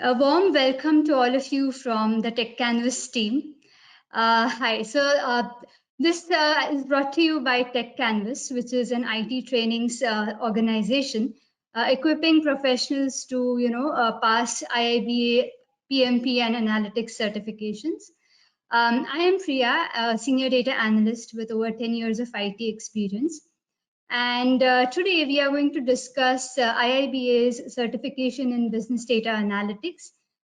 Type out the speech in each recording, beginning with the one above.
A warm welcome to all of you from the Techcanvass team. Hi, this is brought to you by Techcanvass, which is an IT trainings organization equipping professionals to, pass IIBA, PMP, and Analytics certifications. I am Priya, a senior data analyst with over 10 years of IT experience. And today we are going to discuss IIBA's certification in business data analytics.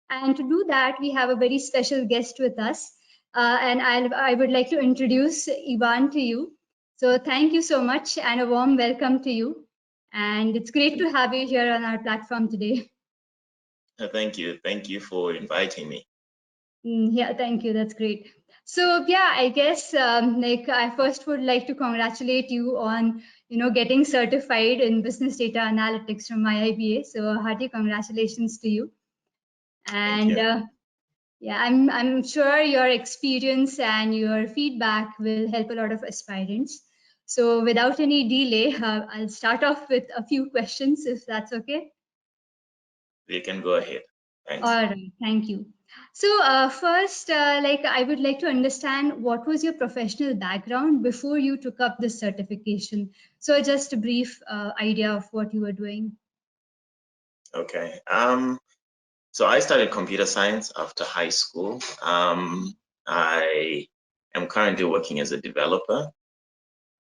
And to do that, we have a very special guest with us. And I would like to introduce Ivan to you. So thank you so much and a warm welcome to you. And it's great to have you here on our platform today. Thank you. Thank you for inviting me. Yeah, thank you. That's great. So yeah, I guess I first would like to congratulate you on getting certified in business data analytics from IIBA. So hearty congratulations to you. And yeah, I'm sure your experience and your feedback will help a lot of aspirants. So without any delay, I'll start off with a few questions, if that's okay. You can go ahead. Thanks. All right, thank you. So first, I would like to understand what was your professional background before you took up this certification. So just a brief idea of what you were doing. Okay. So I studied computer science after high school. I am currently working as a developer.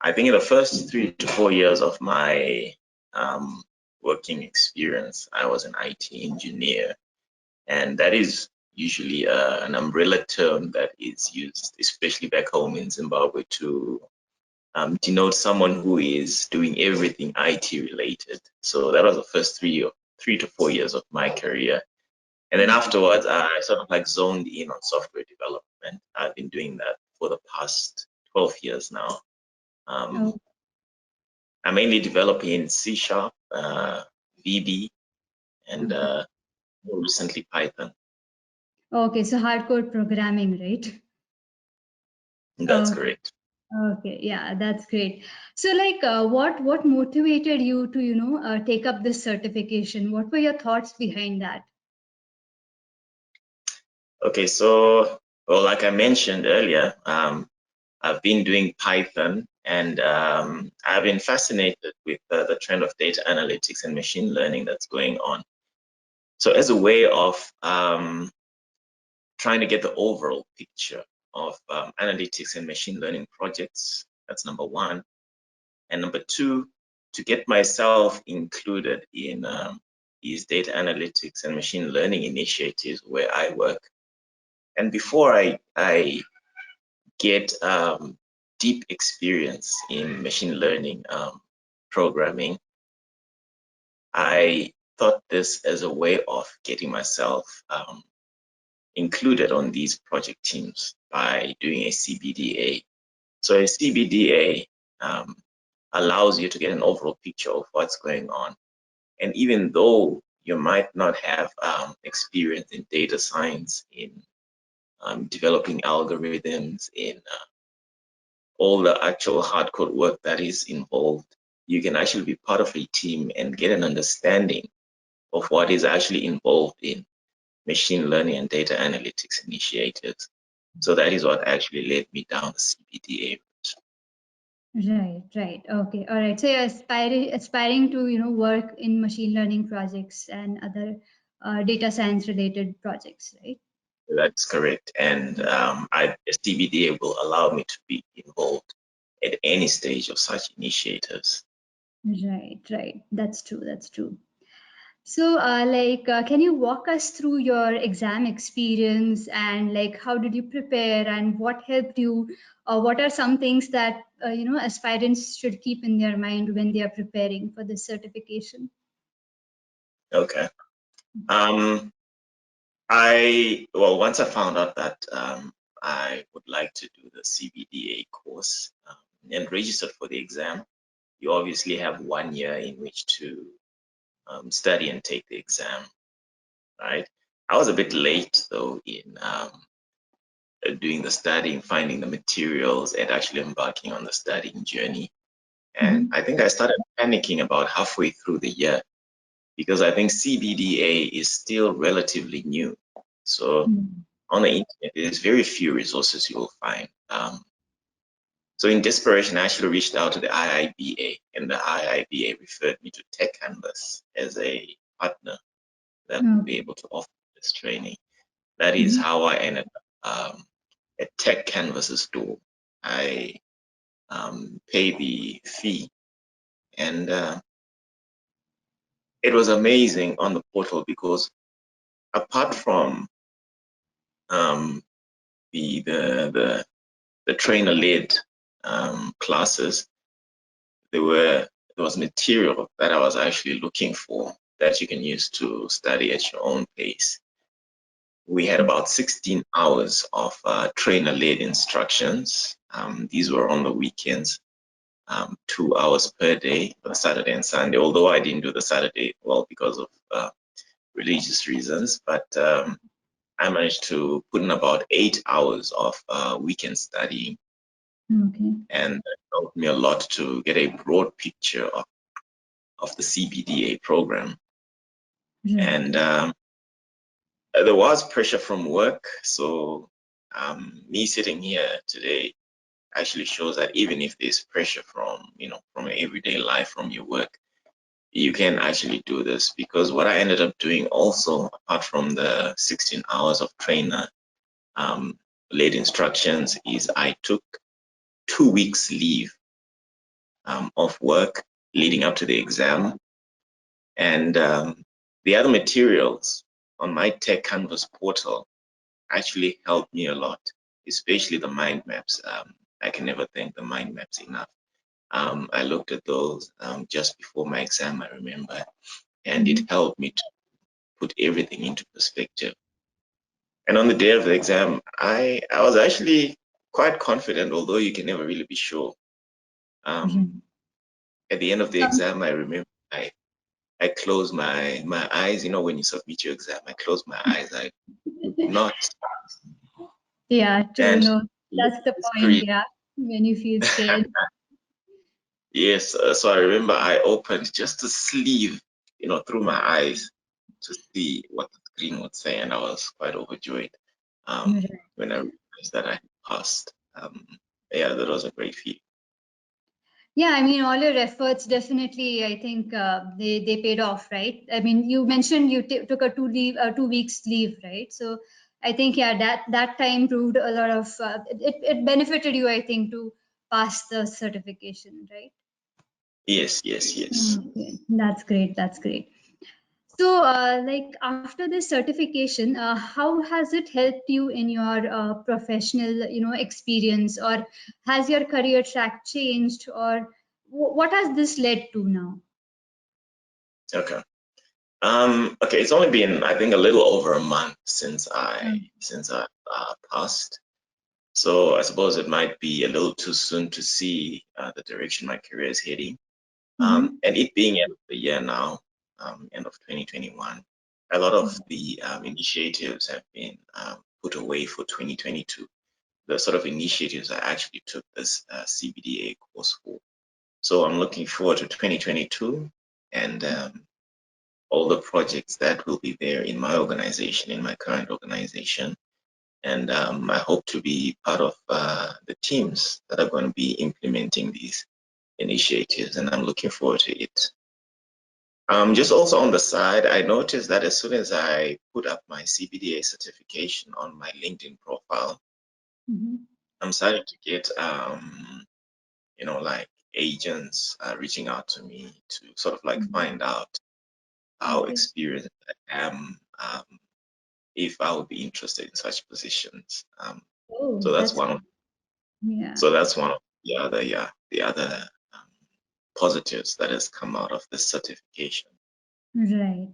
I think in the first 3 to 4 years of my working experience, I was an IT engineer, and that is usually an umbrella term that is used, especially back home in Zimbabwe, to denote someone who is doing everything IT related. So that was the first 3 to 4 years of my career. And then afterwards, I sort of like zoned in on software development. I've been doing that for the past 12 years now. I'm mainly developing in C#, VB, and more recently Python. Okay, so hardcore programming, right? That's correct. Okay, yeah, that's great. So what motivated you to, take up this certification? What were your thoughts behind that? Okay, so, well, like I mentioned earlier, I've been doing Python, and I've been fascinated with the trend of data analytics and machine learning that's going on. So as a way of trying to get the overall picture of analytics and machine learning projects, that's number one. And number two, to get myself included in these data analytics and machine learning initiatives where I work. And before I get deep experience in machine learning programming, I thought this as a way of getting myself included on these project teams by doing a CBDA. So a CBDA allows you to get an overall picture of what's going on. And even though you might not have experience in data science, in developing algorithms, in all the actual hardcore work that is involved, you can actually be part of a team and get an understanding of what is actually involved in machine learning and data analytics initiatives. So that is what actually led me down the CBDA route. Right. Okay. All right. So you're aspiring to, work in machine learning projects and other data science related projects, right? That's correct. And CBDA will allow me to be involved at any stage of such initiatives. Right. That's true. So, can you walk us through your exam experience and how did you prepare and what helped you? What are some things that aspirants should keep in their mind when they are preparing for this certification? Okay. Once I found out that I would like to do the CBDA course and registered for the exam, you obviously have 1 year in which to study and take the exam, right? I was a bit late though in doing the studying, finding the materials, and actually embarking on the studying journey. And I think I started panicking about halfway through the year. because I think CBDA is still relatively new. So on the internet, there's very few resources you will find. So in desperation, I actually reached out to the IIBA, and the IIBA referred me to Techcanvass as a partner that would be able to offer this training. That is how I ended up at Techcanvass's door. I paid the fee, and it was amazing on the portal because apart from the trainer-led classes, there was material that I was actually looking for that you can use to study at your own pace. We had about 16 hours of trainer-led instructions. These were on the weekends, 2 hours per day for the Saturday and Sunday, although I didn't do the Saturday, well, because of religious reasons, but I managed to put in about 8 hours of weekend studying. And it helped me a lot to get a broad picture of the CBDA program. And there was pressure from work. So me sitting here today actually shows that even if there's pressure from, from everyday life, from your work, you can actually do this. Because what I ended up doing also, apart from the 16 hours of trainer led instructions, is I took 2 weeks leave of work leading up to the exam. And the other materials on my Techcanvass portal actually helped me a lot, especially the mind maps. I can never thank the mind maps enough. I looked at those just before my exam, I remember, and it helped me to put everything into perspective. And on the day of the exam, I was actually quite confident, although you can never really be sure. At the end of the exam, I remember I closed my eyes. When you submit your exam, I closed my eyes. I could not. Yeah, true. And No, that's the point. Yeah, when you feel scared. Yes. So I remember I opened just a sleeve, through my eyes to see what the screen would say, and I was quite overjoyed when I realized that I passed. Yeah, that was a great feat. Yeah, I mean, all your efforts definitely, I think they paid off, right? I mean, you mentioned you took a 2 weeks leave, right? So I think, yeah, that time proved a lot of, it benefited you, I think, to pass the certification, right? Yes. Okay. That's great. That's great. So, like after this certification, how has it helped you in your professional, experience, or has your career track changed, or what has this led to now? Okay. Okay. It's only been, I think, a little over a month since I passed. So I suppose it might be a little too soon to see the direction my career is heading. And it being end of the year now, end of 2021, a lot of the initiatives have been put away for 2022. The sort of initiatives I actually took this CBDA course for. So I'm looking forward to 2022 and all the projects that will be there in my organization, in my current organization. And I hope to be part of the teams that are going to be implementing these initiatives, and I'm looking forward to it. Just also on the side, I noticed that as soon as I put up my CBDA certification on my LinkedIn profile, I'm starting to get, like agents reaching out to me to sort of like find out how experienced I am, if I would be interested in such positions. So that's one of, so that's one of the other positives that has come out of this certification. Right.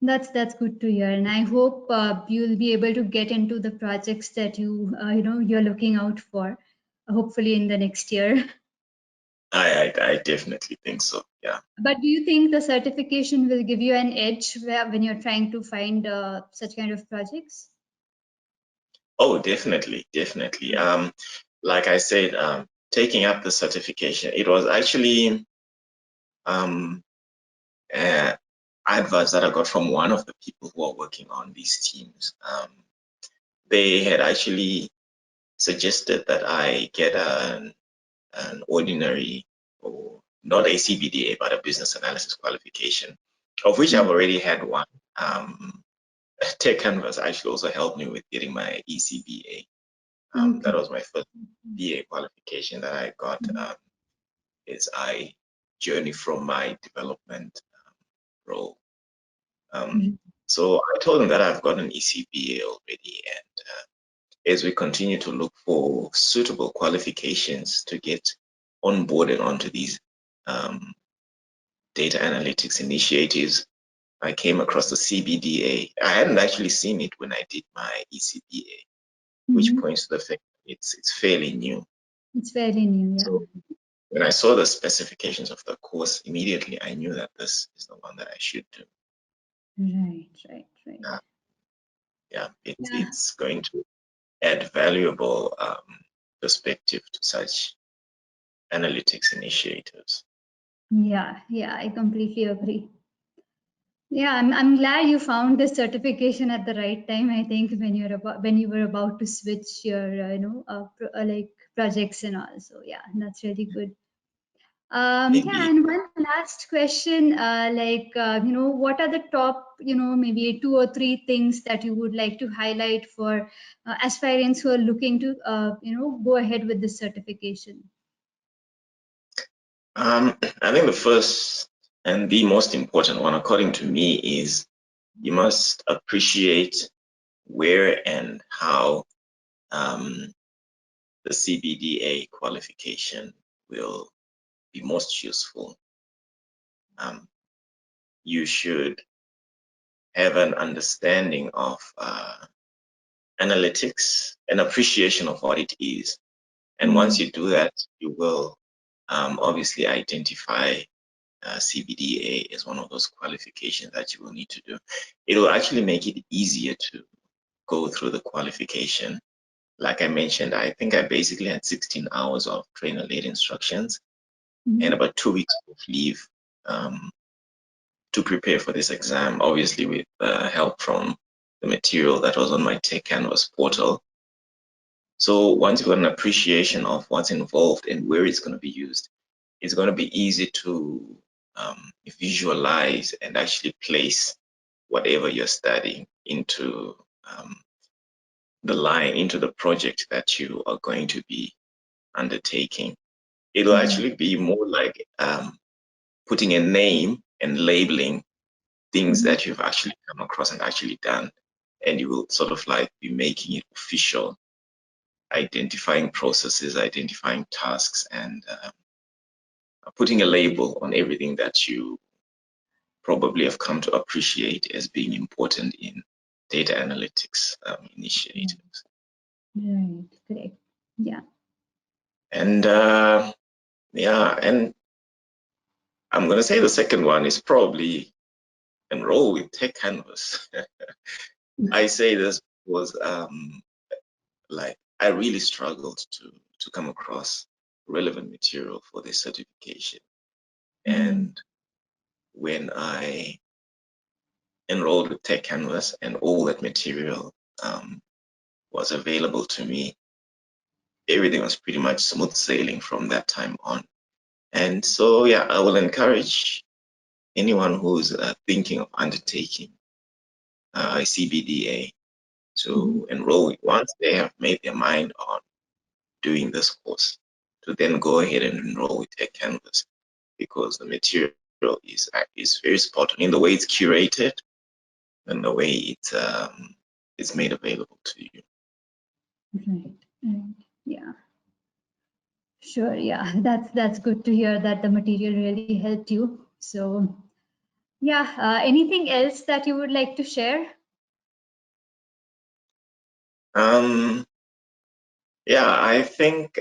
That's good to hear, and I hope you'll be able to get into the projects that you're looking out for, hopefully in the next year. I definitely think so. Yeah. But do you think the certification will give you an edge when you're trying to find such kind of projects? Oh, definitely. Like I said, taking up the certification, it was actually advice that I got from one of the people who are working on these teams. They had actually suggested that I get an ordinary, or not a CBDA, but a business analysis qualification, of which I've already had one. Techcanvass actually also helped me with getting my ECBA. That was my first BA qualification that I got as I journey from my development role. So I told them that I've got an ECBA already, and as we continue to look for suitable qualifications to get onboarded onto these data analytics initiatives, I came across the CBDA. I hadn't actually seen it when I did my ECBA, which points to the fact that it's fairly new. It's fairly new, yeah. So when I saw the specifications of the course, immediately I knew that this is the one that I should do. Right. It's going to add valuable perspective to such analytics initiatives. Yeah, I completely agree. Yeah, I'm glad you found this certification at the right time. I think when you were about to switch your like projects and all. So yeah, that's really good. Yeah, and one last question, what are the top, maybe 2 or 3 things that you would like to highlight for aspirants who are looking to, go ahead with this certification? I think the first and the most important one, according to me, is you must appreciate where and how the CBDA qualification will be most useful. You should have an understanding of analytics, an appreciation of what it is. And once you do that, you will obviously identify CBDA as one of those qualifications that you will need to do. It will actually make it easier to go through the qualification. Like I mentioned, I think I basically had 16 hours of trainer-led instructions and about 2 weeks of leave to prepare for this exam, obviously with help from the material that was on my Techcanvass portal. So once you've got an appreciation of what's involved and where it's going to be used, it's going to be easy to visualize and actually place whatever you're studying into into the project that you are going to be undertaking. It'll actually be more like putting a name and labeling things that you've actually come across and actually done, and you will sort of like be making it official, identifying processes, identifying tasks, and putting a label on everything that you probably have come to appreciate as being important in data analytics initiatives. Right, correct. Yeah. And and I'm going to say the second one is probably enroll with Techcanvass. I say this was like I really struggled to come across relevant material for this certification. And when I enrolled with Techcanvass and all that material was available to me, everything was pretty much smooth sailing from that time on. And so, yeah, I will encourage anyone who's thinking of undertaking a CBDA to enroll once they have made their mind on doing this course, to then go ahead and enroll with Techcanvass, because the material is very spot on in the way it's curated and the way it's made available to you. Right. Yeah. Sure. Yeah, that's good to hear that the material really helped you. So, yeah. Anything else that you would like to share? Yeah, I think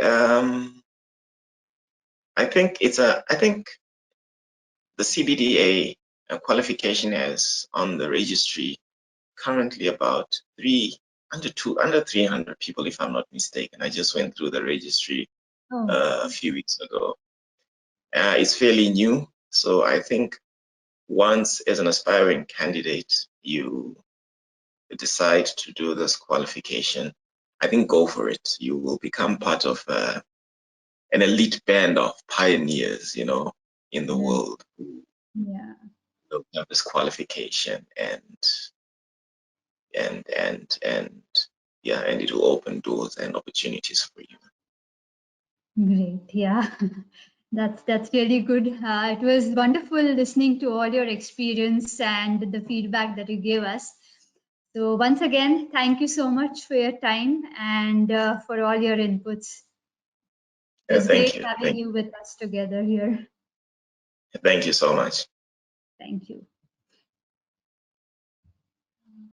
the CBDA qualification is on the registry currently about under 300 people, if I'm not mistaken. I just went through the registry a few weeks ago. It's fairly new, so I think once, as an aspiring candidate, you decide to do this qualification, I think go for it. You will become part of an elite band of pioneers, you know, in the world who will have this qualification, and yeah, and it will open doors and opportunities for you. Great, yeah. That's really good. It was wonderful listening to all your experience and the feedback that you gave us. So once again, thank you so much for your time and for all your inputs. It was great having you with us together here. Thank you so much. Thank you.